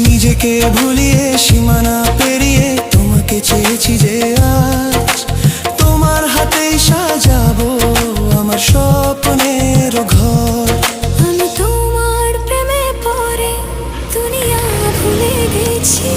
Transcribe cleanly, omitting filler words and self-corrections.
নিজেকে ভুলিয়ে সীমানা পেরিয়ে তোমাকে চেয়েছি যে আজ তোমার হাতেই সাজাবো আমার স্বপ্নের ঘর। আমি তোমার প্রেমে পড়ে দুনিয়া ভুলে গেছি।